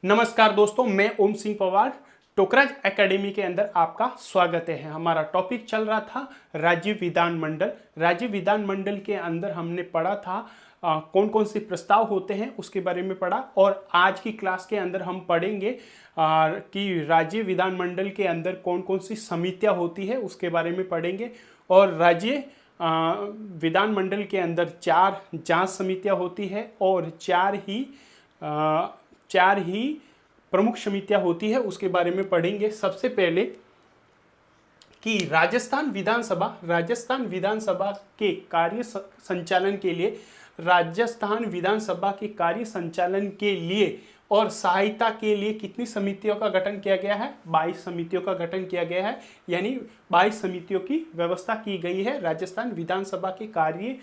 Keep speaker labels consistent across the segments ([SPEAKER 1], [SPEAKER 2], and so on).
[SPEAKER 1] नमस्कार दोस्तों, मैं ओम सिंह पवार टोकराज एकेडमी के अंदर आपका स्वागत है। हमारा टॉपिक चल रहा था राज्य विधानमंडल। राज्य विधानमंडल के अंदर हमने पढ़ा था कौन कौन से प्रस्ताव होते हैं उसके बारे में पढ़ा, और आज की क्लास के अंदर हम पढ़ेंगे कि राज्य विधानमंडल के अंदर कौन कौन सी समितियां होती है उसके बारे में पढ़ेंगे। और राज्य विधानमंडल के अंदर 4 जांच समितियां होती है और 4 ही प्रमुख समितियां होती है, उसके बारे में पढ़ेंगे। सबसे पहले कि राजस्थान विधानसभा के कार्य संचालन के लिए, राजस्थान विधानसभा के कार्य संचालन के लिए और सहायता के लिए कितनी समितियों का गठन किया गया है? 22 समितियों का गठन किया गया है, यानी 22 समितियों की व्यवस्था की गई है। राजस्थान विधानसभा के कार्य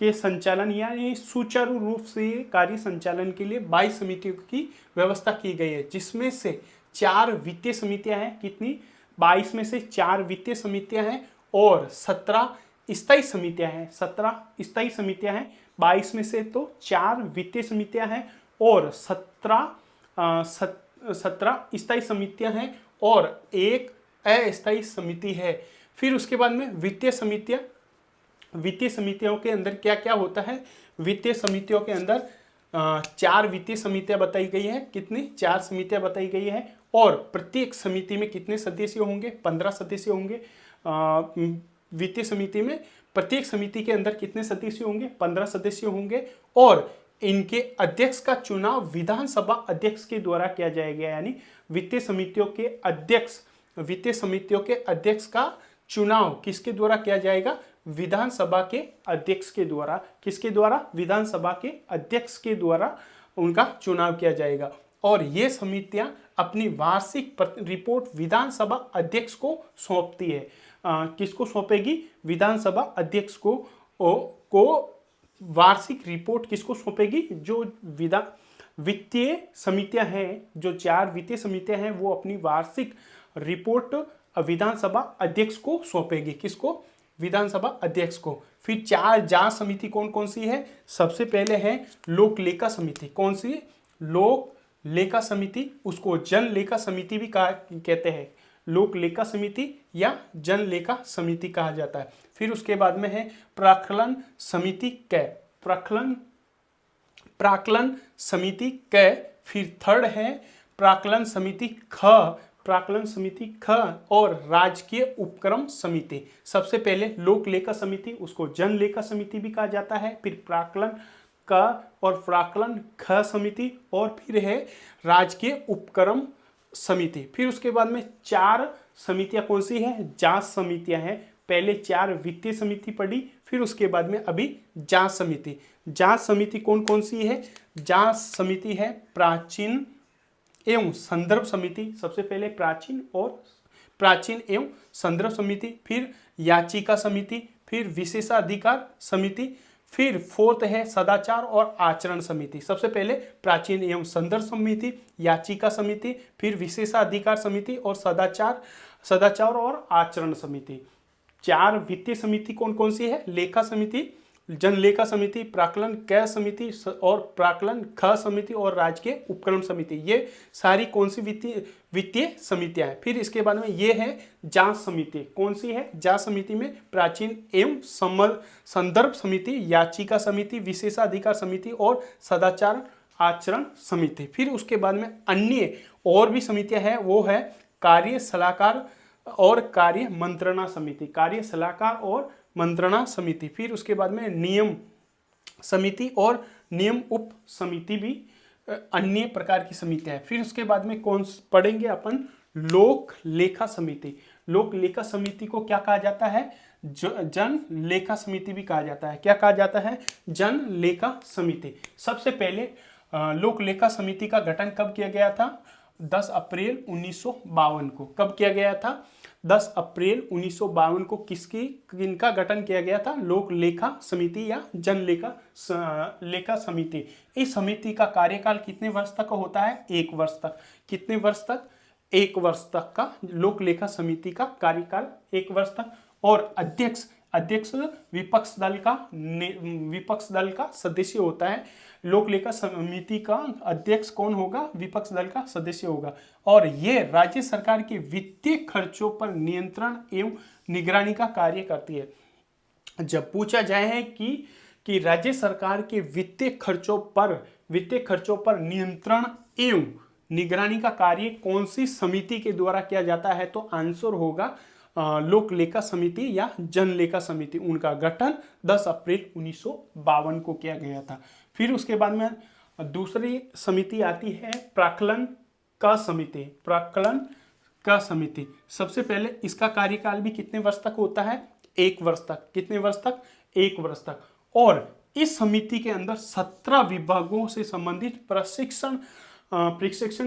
[SPEAKER 1] के संचालन यानी सुचारू रूप से कार्य संचालन के लिए 22 समितियों की व्यवस्था की गई है, जिसमें से 4 वित्तीय समितियां हैं। कितनी? 22 में से 4 वित्तीय समितियां हैं और 17 स्थायी समितियां हैं। 17 स्थायी समितियां हैं। 22 में से तो 4 वित्तीय समितियां हैं और 17 स्थायी समितियां हैं और एक अस्थायी समिति है। फिर उसके बाद में वित्तीय समितियों के अंदर क्या क्या होता है? वित्तीय समितियों के अंदर 4 वित्तीय समितियां बताई गई है। कितनी? 4 समितियां बताई गई है। और प्रत्येक समिति में कितने सदस्य होंगे? 15 सदस्य होंगे। वित्तीय समिति में प्रत्येक समिति के अंदर कितने सदस्य होंगे? 15 सदस्य होंगे। और इनके अध्यक्ष का चुनाव विधानसभा अध्यक्ष के द्वारा किया जाएगा, यानी वित्तीय समितियों के अध्यक्ष का चुनाव किसके द्वारा किया जाएगा? विधानसभा के अध्यक्ष के द्वारा। किसके द्वारा? विधानसभा के अध्यक्ष के द्वारा उनका चुनाव किया जाएगा। और ये समितियां अपनी वार्षिक रिपोर्ट विधानसभा अध्यक्ष को सौंपती है। किसको सौंपेगी? विधानसभा अध्यक्ष को वार्षिक रिपोर्ट किसको सौंपेगी? जो वित्तीय समितियां हैं, जो 4 वित्तीय समितियां हैं, वो अपनी वार्षिक रिपोर्ट विधानसभा अध्यक्ष को सौंपेगी। किसको? विधानसभा अध्यक्ष को। फिर 4 जांच समिति कौन कौन सी है? सबसे पहले है लोक लेखा समिति। कौन सी? लोक लेखा समिति। उसको जन लेखा समिति भी कहते हैं। लोक लेखा समिति या जन लेखा समिति कहा जाता है। फिर उसके बाद में है प्राक्कलन समिति कै। प्राक्कलन समिति कै। फिर थर्ड है प्राक्कलन समिति ख और राजकीय उपक्रम समिति। सबसे पहले लोक लेखा समिति, उसको जन लेखा समिति भी कहा जाता है। फिर प्राक्कलन क और प्राक्कलन ख समिति, और फिर है राजकीय उपक्रम समिति। फिर उसके बाद में 4 समितियां कौन सी है? जांच समितियां हैं। पहले 4 वित्तीय समिति पढ़ी, फिर उसके बाद में अभी जांच समिति। जांच समिति कौन कौन सी है? जांच समिति है प्राचीन एवं संदर्भ समिति। सबसे पहले प्राचीन एवं संदर्भ समिति, फिर याचिका समिति, फिर विशेषाधिकार समिति, फिर 4th है सदाचार और आचरण समिति। सबसे पहले प्राचीन एवं संदर्भ समिति, याचिका समिति, फिर विशेषाधिकार समिति और सदाचार और आचरण समिति। 4 वित्तीय समिति कौन कौन सी है? लेखा समिति, जन लेखा समिति, प्राक्कलन कै समिति और प्राक्कलन ख समिति और राजकीय उपक्रम समिति। ये सारी कौन सी वित्तीय समितियां हैं। फिर इसके बाद में ये है जांच समिति। कौन सी है? जांच समिति में प्राचीन एवं संदर्भ समिति, याचिका समिति, विशेषाधिकार समिति और सदाचार आचरण समिति। फिर उसके बाद में अन्य और भी समितियां हैं, वो है कार्य सलाहकार और कार्य मंत्रणा समिति। फिर उसके बाद में नियम समिति और नियम उप समिति भी अन्य प्रकार की समितियां हैं। फिर उसके बाद में कौन पढ़ेंगे अपन? लोक लेखा समिति। लोक लेखा समिति को क्या कहा जाता है? जन लेखा समिति भी कहा जाता है। क्या कहा जाता है? जन लेखा समिति। सबसे पहले लोक लेखा समिति का गठन कब किया गया था? 10 अप्रैल 1952 को। कब किया गया था? 10 अप्रैल 1952 को। किनका गठन किया गया था? लोक लेखा समिति या जन लेखा समिति। इस समिति का कार्यकाल कितने वर्ष तक होता है? 1 वर्ष तक। कितने वर्ष तक? 1 वर्ष तक का लोक लेखा समिति का कार्यकाल 1 वर्ष तक। और अध्यक्ष विपक्ष दल का सदस्य होता है। लोक लेखा समिति का अध्यक्ष कौन होगा? विपक्ष दल का सदस्य होगा। और ये राज्य सरकार के वित्तीय खर्चों पर नियंत्रण एवं निगरानी का कार्य करती है। जब पूछा जाए है कि राज्य सरकार के वित्तीय खर्चों पर नियंत्रण एवं निगरानी का कार्य कौन सी समिति के द्वारा किया जाता है, तो आंसर होगा लोक लेखा समिति या जन लेखा समिति। उनका गठन 10 अप्रैल 1952 को किया गया था। फिर उसके बाद में दूसरी समिति आती है प्राक्कलन का समिति। प्राक्कलन का समिति सबसे पहले इसका कार्यकाल भी कितने वर्ष तक होता है? 1 वर्ष तक। कितने वर्ष तक? 1 वर्ष तक। और इस समिति के अंदर 17 विभागों से संबंधित प्रशिक्षण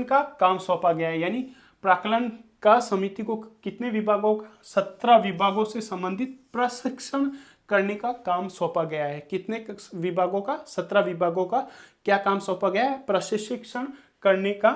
[SPEAKER 1] का काम सौंपा गया है। यानी प्राक्कलन का समिति को कितने विभागों का? 17 विभागों से संबंधित प्रशिक्षण करने का काम सौंपा गया है। कितने विभागों का? 17 विभागों का क्या काम सौंपा गया है? प्रशिक्षण करने का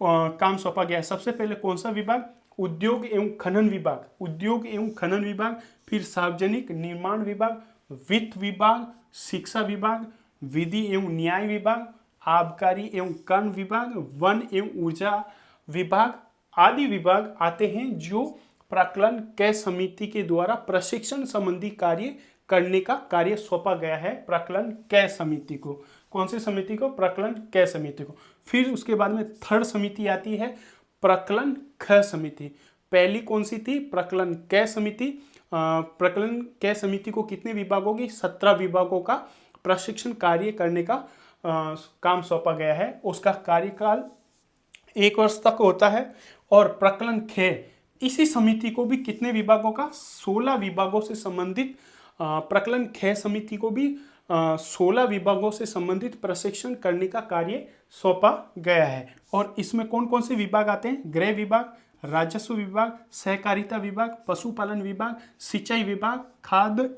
[SPEAKER 1] काम सौंपा गया है। सबसे पहले कौन सा विभाग? उद्योग एवं खनन विभाग। उद्योग एवं खनन विभाग, फिर सार्वजनिक निर्माण विभाग, वित्त विभाग, शिक्षा विभाग, विधि एवं न्याय विभाग, आबकारी एवं कर विभाग, वन एवं ऊर्जा विभाग आदि विभाग आते हैं जो प्राक्कलन कै समिति के द्वारा प्रशिक्षण संबंधी कार्य करने का कार्य सौंपा गया है प्राक्कलन कै समिति को। कौन सी समिति को? प्राक्कलन कै समिति को। फिर उसके बाद में थर्ड समिति आती है प्राक्कलन ख समिति। पहली कौन सी थी? प्राक्कलन कै समिति। प्राक्कलन कै समिति को कितने विभागों की? 17 विभागों का प्रशिक्षण कार्य करने का काम सौंपा गया है। उसका कार्यकाल 1 वर्ष तक होता है। और प्राक्कलन ख, इसी समिति को भी कितने विभागों का? 16 विभागों से संबंधित प्राक्कलन ख समिति को भी 16 विभागों से संबंधित प्रशिक्षण करने का कार्य सौंपा गया है। और इसमें कौन कौन से विभाग आते हैं? गृह विभाग, राजस्व विभाग, सहकारिता विभाग, पशुपालन विभाग, सिंचाई विभाग, खाद्य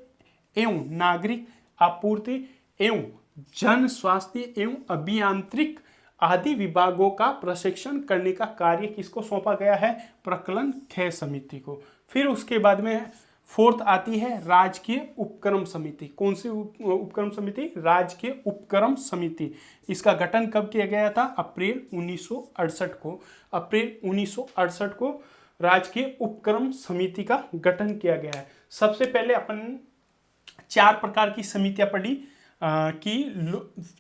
[SPEAKER 1] एवं नागरिक आपूर्ति एवं जन स्वास्थ्य एवं अभियांत्रिक आदि विभागों का प्रशिक्षण करने का कार्य किसको सौंपा गया है? प्राक्कलन ख समिति को। फिर उसके बाद में फोर्थ आती है राजकीय उपक्रम समिति। कौन सी उपक्रम समिति? राजकीय उपक्रम समिति। इसका गठन कब किया गया था? अप्रैल 1968 को। अप्रैल 1968 को राजकीय उपक्रम समिति का गठन किया गया है। सबसे पहले अपन 4 प्रकार की समितियां पढ़ी कि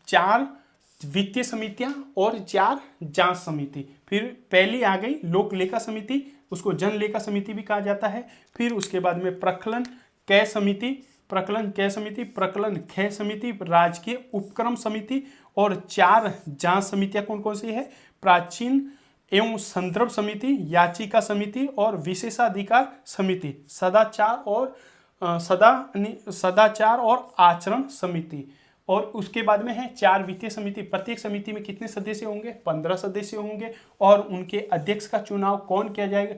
[SPEAKER 1] 4 वित्तीय समितियां और 4 जांच समिति। फिर पहली आ गई लोक लेखा समिति, उसको जन लेखा समिति भी कहा जाता है। फिर उसके बाद में प्राक्कलन कै समिति, प्राक्कलन कै समिति, प्राक्कलन ख समिति, राजकीय उपक्रम समिति और 4 जांच समितियां कौन कौन सी है? प्राचीन एवं संदर्भ समिति, याचिका समिति और विशेषाधिकार समिति, सदाचार और आचरण समिति। और उसके बाद में है 4 वित्तीय समिति। प्रत्येक समिति में कितने सदस्य होंगे? 15 सदस्य होंगे। और उनके अध्यक्ष का चुनाव कौन किया जाएगा?